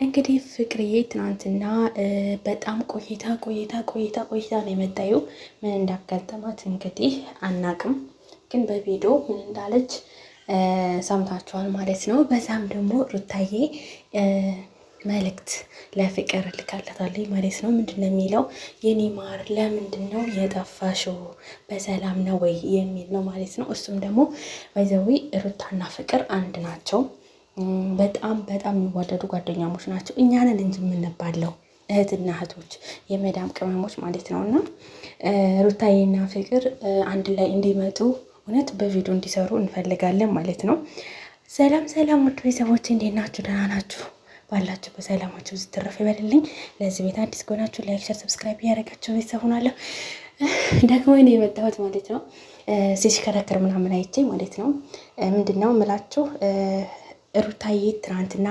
እንግዲህ ፍቅርዬ ትናንትና በጣም ቆይታ ነው የመጣየው። ምን እንዳጋጠማት እንግዲህ አናቅም፣ ግን በቪዲዮ ምን እንዳለች ሰምታችኋል ማለት ነው። በዛም ደግሞ ሩታዬ መልእክት ለፍቅር ልካላታለች ማለት ነው። ምንድን ነው የሚለው? የኔ ማር ለምንድን ነው የጠፋሽው? በሰላም ነው ወይ የሚል ነው ማለት ነው። እሱም ደግሞ ወይዘዊ ሩታና ፍቅር አንድ ናቸው። በጣም የሚዋደዱ ጓደኛሞች ናቸው። እኛንን እንጂ የምንባለው እህትና እህቶች የመዳም ቅመሞች ማለት ነው። እና ሩታዬና ፍቅር አንድ ላይ እንዲመጡ እውነት በቪዲዮ እንዲሰሩ እንፈልጋለን ማለት ነው። ሰላም ውድ ቤተሰቦች እንዴት ናችሁ? ደህና ናችሁ? ባላችሁ በሰላማችሁ ዝትረፍ ይበልልኝ። ለዚህ ቤት አዲስ ከሆናችሁ ላይክ፣ ሸር፣ ሰብስክራይብ እያደረጋችሁ ቤተሰብ ሆናለሁ። ደግሞ እኔ የመጣሁት ማለት ነው ሲሽከረከር ምናምን አይቼ ማለት ነው። ምንድን ነው የምላችሁ ሩታዬ ትናንትና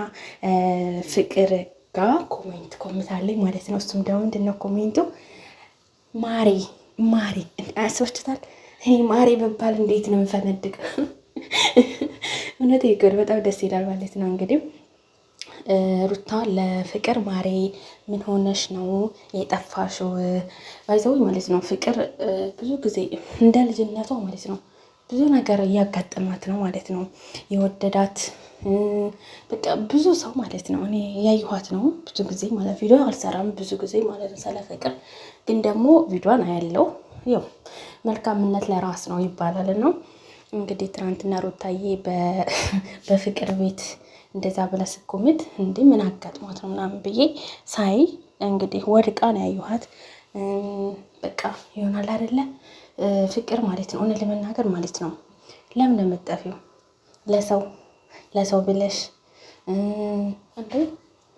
ፍቅር ጋር ኮሜንት ኮምታለኝ ማለት ነው። እሱም ደግሞ ምንድን ነው ኮሜንቱ? ማሪ አስወችታል። ማሪ በባል እንዴት ነው የምፈነድቅ? እውነት ይገር በጣም ደስ ይላል ማለት ነው። እንግዲህ ሩታ ለፍቅር ማሬ ምን ሆነሽ ነው የጠፋሽው? ባይዘው ማለት ነው። ፍቅር ብዙ ጊዜ እንደ ልጅነቷ ማለት ነው ብዙ ነገር እያጋጠማት ነው ማለት ነው። የወደዳት በቃ ብዙ ሰው ማለት ነው። እኔ ያየኋት ነው ብዙ ጊዜ ማለት ቪዲዮ አልሰራም ብዙ ጊዜ ማለት ነው ስለ ፍቅር፣ ግን ደግሞ ቪዲዮን አያለው። ያው መልካምነት ለራስ ነው ይባላል ነው። እንግዲህ ትናንትና ሩታዬ በፍቅር ቤት እንደዛ ብላ ስቆምት እንዴ ምን አጋጥሟት ነው ምናምን ብዬ ሳይ እንግዲህ ወድቃ ነው ያየኋት። በቃ ይሆናል አይደለ ፍቅር ማለት ነው። እውነት ለመናገር ማለት ነው ለምን ለመጠፊው ለሰው ብለሽ እንዴ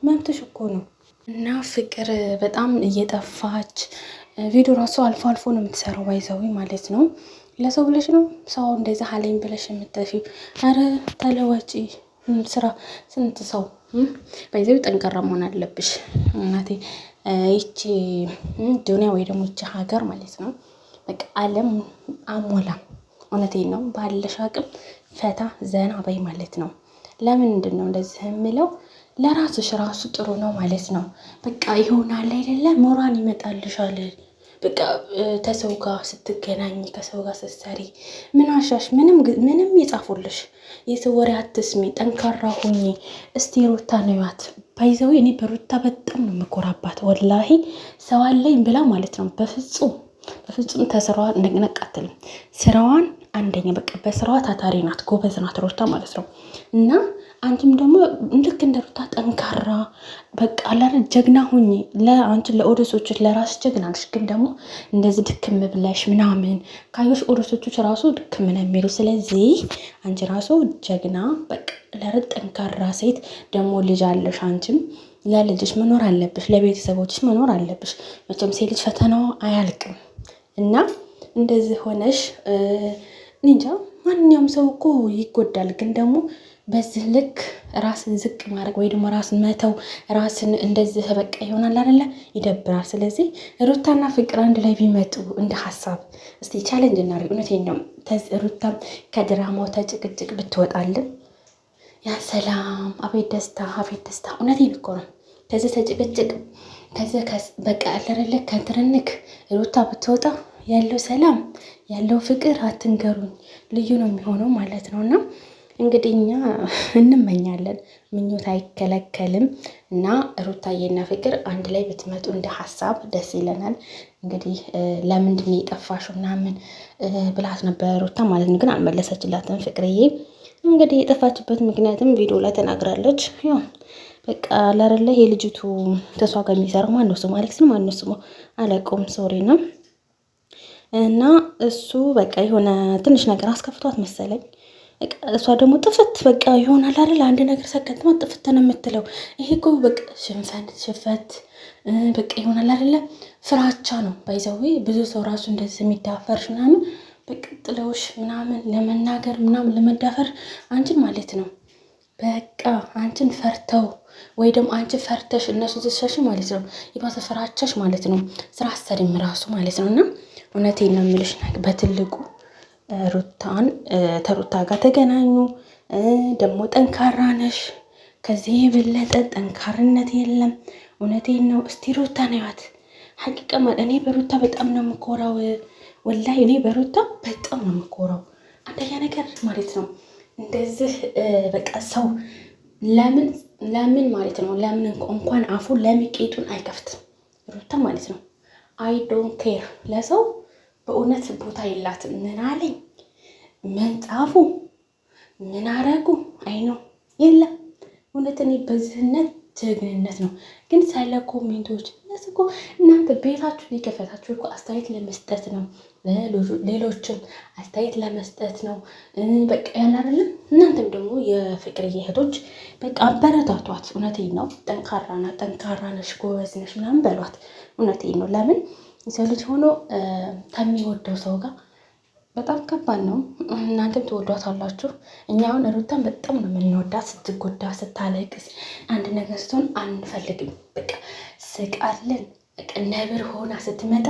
መብትሽ እኮ ነው። እና ፍቅር በጣም እየጠፋች ቪዲዮ ራሱ አልፎ ነው የምትሰራው ባይዘዊ ማለት ነው። ለሰው ብለሽ ነው ሰው እንደዛ ሀለኝ ብለሽ የምትጠፊው። አረ ተለወጪ። ስራ ስንት ሰው ባይዘዊ ጠንካራ መሆን አለብሽ እናቴ። ይቺ ዱንያ ወይ ደግሞ ይቺ ሀገር ማለት ነው በቃ ዓለም አሞላም። እውነቴን ነው። ባለሽ አቅም ፈታ ዘና በይ ማለት ነው። ለምንድን ነው እንደዚህ የምለው? ለራስሽ ራሱ ጥሩ ነው ማለት ነው። በቃ ይሆናል አይደለ ሞራል ይመጣልሻል። በቃ ከሰው ጋር ስትገናኝ ከሰው ጋር ስትሰሪ ምን አሻሽ ምንም ይጻፉልሽ የሰው ወሬ አትስሚ፣ ጠንካራ ሁኚ። እስቲ ሩታ ነዋት ባይዘው እኔ በሩታ በጣም ነው የምኮራባት ወላሂ። ሰው አለኝ ብላ ማለት ነው በፍጹም ተስራዋ ነቅነቃትልም። ስራዋን አንደኛ በቃ በስራዋ ታታሪ ናት፣ ጎበዝ ናት ሩታ ማለት ነው። እና አንቺም ደግሞ ልክ እንደ ሩታ ጠንካራ በቃ አላረ ጀግና ሁኚ። ለአንቺ ለኦዲየንሶች ለራስ ጀግና ነሽ፣ ግን ደግሞ እንደዚህ ድክም ብለሽ ምናምን ካዮሽ ኦዲየንሶች ራሱ ድክም ነው የሚሉ። ስለዚህ አንቺ ራሱ ጀግና በቃ ለረጥ ጠንካራ ሴት ደግሞ ልጅ አለሽ። አንቺም ለልጅሽ መኖር አለብሽ፣ ለቤተሰቦችሽ መኖር አለብሽ። መቼም ሴት ልጅ ፈተናው አያልቅም እና እንደዚህ ሆነሽ እንጃ ማንኛውም ሰው እኮ ይጎዳል፣ ግን ደግሞ በዚህ ልክ ራስን ዝቅ ማድረግ ወይ ደግሞ ራስን መተው ራስን እንደዚህ በቃ ይሆናል አይደለ? ይደብራል። ስለዚህ ሩታና ፍቅር አንድ ላይ ቢመጡ እንደ ሀሳብ እስቲ ቻሌንጅ እናድርግ። እውነቴን ነው። ሩታም ከድራማው ተጭቅጭቅ ብትወጣልን ያ ሰላም! አቤት ደስታ፣ አቤት ደስታ! እውነቴን እኮ ነው። ከዚህ ተጭቅጭቅ ከዚህ በቃ ያለረለ ከትርንክ ሩታ ብትወጣ ያለው ሰላም ያለው ፍቅር አትንገሩኝ፣ ልዩ ነው የሚሆነው ማለት ነው። እና እንግዲህ እኛ እንመኛለን፣ ምኞት አይከለከልም። እና ሩታዬና ፍቅር አንድ ላይ ብትመጡ እንደ ሀሳብ ደስ ይለናል። እንግዲህ ለምንድን ነው የጠፋሽው ምናምን ብላት ነበር ሩታ ማለት ነው፣ ግን አልመለሰችላትም ፍቅርዬ። እንግዲህ የጠፋችበት ምክንያትም ቪዲዮ ላይ ተናግራለች። ያው በቃ ለረለ የልጅቱ ተሷ ጋር የሚሰራው ማነው ስሙ? አሌክስ ነው ማነው ስሙ? አላውቀውም፣ ሶሪ ነው። እና እሱ በቃ የሆነ ትንሽ ነገር አስከፍቷት መሰለኝ። እሷ ደግሞ ጥፍት በቃ ይሆናል አይደል? አንድ ነገር ሰከትማት ጥፍት ነው የምትለው። ይሄ እኮ በቃ ሽንፈት በቃ ይሆናል አይደለ? ፍራቻ ነው ባይዘው። ብዙ ሰው ራሱ እንደዚህ የሚዳፈርሽ ምናምን በቃ ጥለውሽ ምናምን ለመናገር ምናምን ለመዳፈር አንቺን ማለት ነው በቃ አንቺን ፈርተው ወይ ደግሞ አንቺ ፈርተሽ እነሱ ትሸሽ ማለት ነው። ይባሰ ፍራቻሽ ማለት ነው ስራ አሰሪም ራሱ ማለት ነው። እና እውነቴን ነው የምልሽ በትልቁ ሩታን ተሩታ ጋር ተገናኙ። ደግሞ ጠንካራ ነሽ ከዚህ የበለጠ ጠንካርነት የለም። እውነቴን ነው። እስቲ ሩታ ነዋት ሀቂቃ ማለት እኔ በሩታ በጣም ነው የምኮራው። ወላሂ እኔ በሩታ በጣም ነው የምኮራው። አንደኛ ነገር ማለት ነው እንደዚህ በቃ ሰው ለምን ማለት ነው ለምን እንኳን አፉን ለሚቄጡን አይከፍትም ሩታ ማለት ነው። አይ ዶንት ኬር ለሰው በእውነት ቦታ የላትም። ምን አለኝ ምን ጻፉ ምን አረጉ አይ ነው የለም። እውነት እኔ በዝህነት ጀግንነት ነው። ግን ሳይለ ኮሜንቶች እነዚህ እኮ እናንተ ቤታችሁ ሊከፈታችሁ እኮ አስተያየት ለመስጠት ነው። ሌሎችም አስተያየት ለመስጠት ነው። በቃ ያለ አይደለም። እናንተም ደግሞ የፍቅር እህቶች በቃ አበረታቷት። እውነቴን ነው። ጠንካራ ነሽ፣ ጎበዝ ነሽ ምናምን በሏት። እውነቴን ነው። ለምን የሰው ልጅ ሆኖ ከሚወደው ሰው ጋር በጣም ከባድ ነው። እናንተም ትወዷታላችሁ። እኛ አሁን ሩታን በጣም ነው የምንወዳት። ስትጎዳ ስታለቅስ አንድ ነገር ስትሆን አንፈልግም። በቃ ስቃለን። በቃ ነብር ሆና ስትመጣ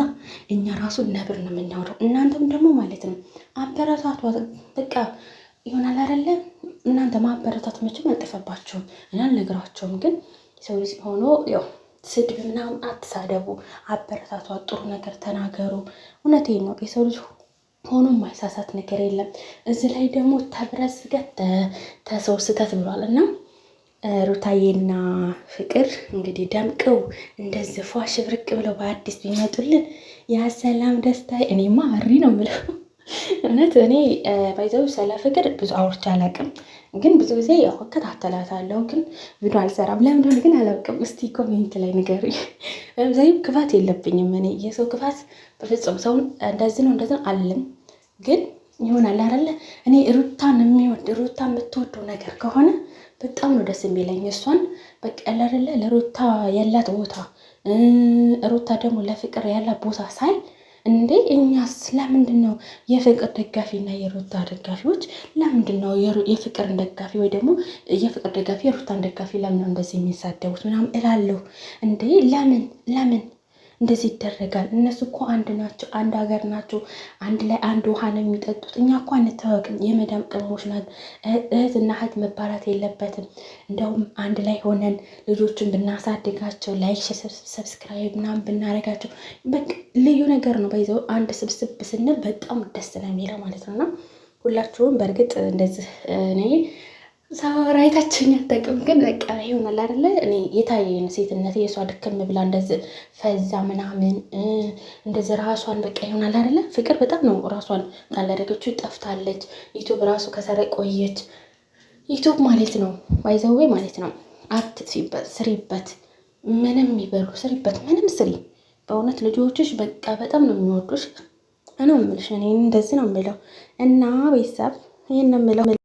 እኛ ራሱ ነብር ነው የምናወራው። እናንተም ደግሞ ማለት ነው አበረታቷት። በቃ ይሆናል አይደለ? እናንተ ማበረታት መቼም አልጠፋባችሁም። እኔ አልነግራቸውም። ግን ሰው ልጅ ሆኖ ያው ስድብ ምናምን አትሳደቡ። አበረታቷት። ጥሩ ነገር ተናገሩ። እውነቴን ነው። የሰው ልጅ ሆኖ ማይሳሳት ነገር የለም። እዚህ ላይ ደግሞ ተብረዝ ገት ተሰው ስተት ብሏል እና ሩታዬና ፍቅር እንግዲህ ደምቀው እንደዚህ ፏ ሽብርቅ ብለው በአዲስ ቢመጡልን ያ ሰላም ደስታ። እኔማ መሪ ነው የምለው እውነት። እኔ ባይዘው ስለ ፍቅር ብዙ አውርቼ አላውቅም፣ ግን ብዙ ጊዜ ያው እከታተላታለሁ፣ ግን ቪዲዮ አልሰራም። ለምንድን ግን አላውቅም። እስቲ ኮሜንት ላይ ንገሩኝ። በዛይም ክፋት የለብኝም እኔ የሰው ክፋት በፍጹም ሰውን እንደዚህ ነው እንደዚህ አለም። ግን ይሆናል አይደለ? እኔ ሩታን የምትወደው ነገር ከሆነ በጣም ነው ደስ የሚለኝ። እሷን በቃ አይደለ ለሩታ ያላት ቦታ ሩታ ደግሞ ለፍቅር ያላት ቦታ ሳይ እንዴ እኛስ ለምንድን ነው የፍቅር ደጋፊ እና የሩታ ደጋፊዎች ለምንድን ነው የፍቅርን ደጋፊ ወይ ደግሞ የፍቅር ደጋፊ የሩታን ደጋፊ ለምን ነው እንደዚህ የሚሳደቡት ምናምን እላለሁ። እንዴ ለምን እንደዚህ ይደረጋል? እነሱ እኮ አንድ ናቸው፣ አንድ ሀገር ናቸው፣ አንድ ላይ አንድ ውሃ ነው የሚጠጡት። እኛ እኮ አንታወቅም፣ የመዳም ቅመሞች ናት። እህትና እህት መባላት የለበትም። እንደውም አንድ ላይ ሆነን ልጆችን ብናሳድጋቸው ላይክ፣ ሰብስክራይብ ምናምን ብናደርጋቸው በቃ ልዩ ነገር ነው። ባይዘው አንድ ስብስብ ስንል በጣም ደስ ነው የሚለው ማለት ነው። እና ሁላችሁም በእርግጥ እንደዚህ እኔ ሳወራ አይታችሁኝ አታውቅም፣ ግን በቃ ይሆናል አይደለ? እኔ የታየኝ ሴትነት የእሷ ድክም ብላ እንደዚህ ፈዛ ምናምን እንደዚህ ራሷን በቃ ይሆናል አይደለ? ፍቅር በጣም ነው ራሷን አላደረገችው፣ ጠፍታለች። ዩቱብ ራሱ ከሰረቅ ቆየች። ዩቱብ ማለት ነው ባይዘዌ ማለት ነው። አትጥፊበት፣ ስሪበት፣ ምንም ይበሉ ስሪበት፣ ምንም ስሪ። በእውነት ልጆችሽ በቃ በጣም ነው የሚወዱሽ። እኔ የምልሽ እኔ እንደዚህ ነው የምለው እና ቤተሰብ ይሄን ነው የምለው።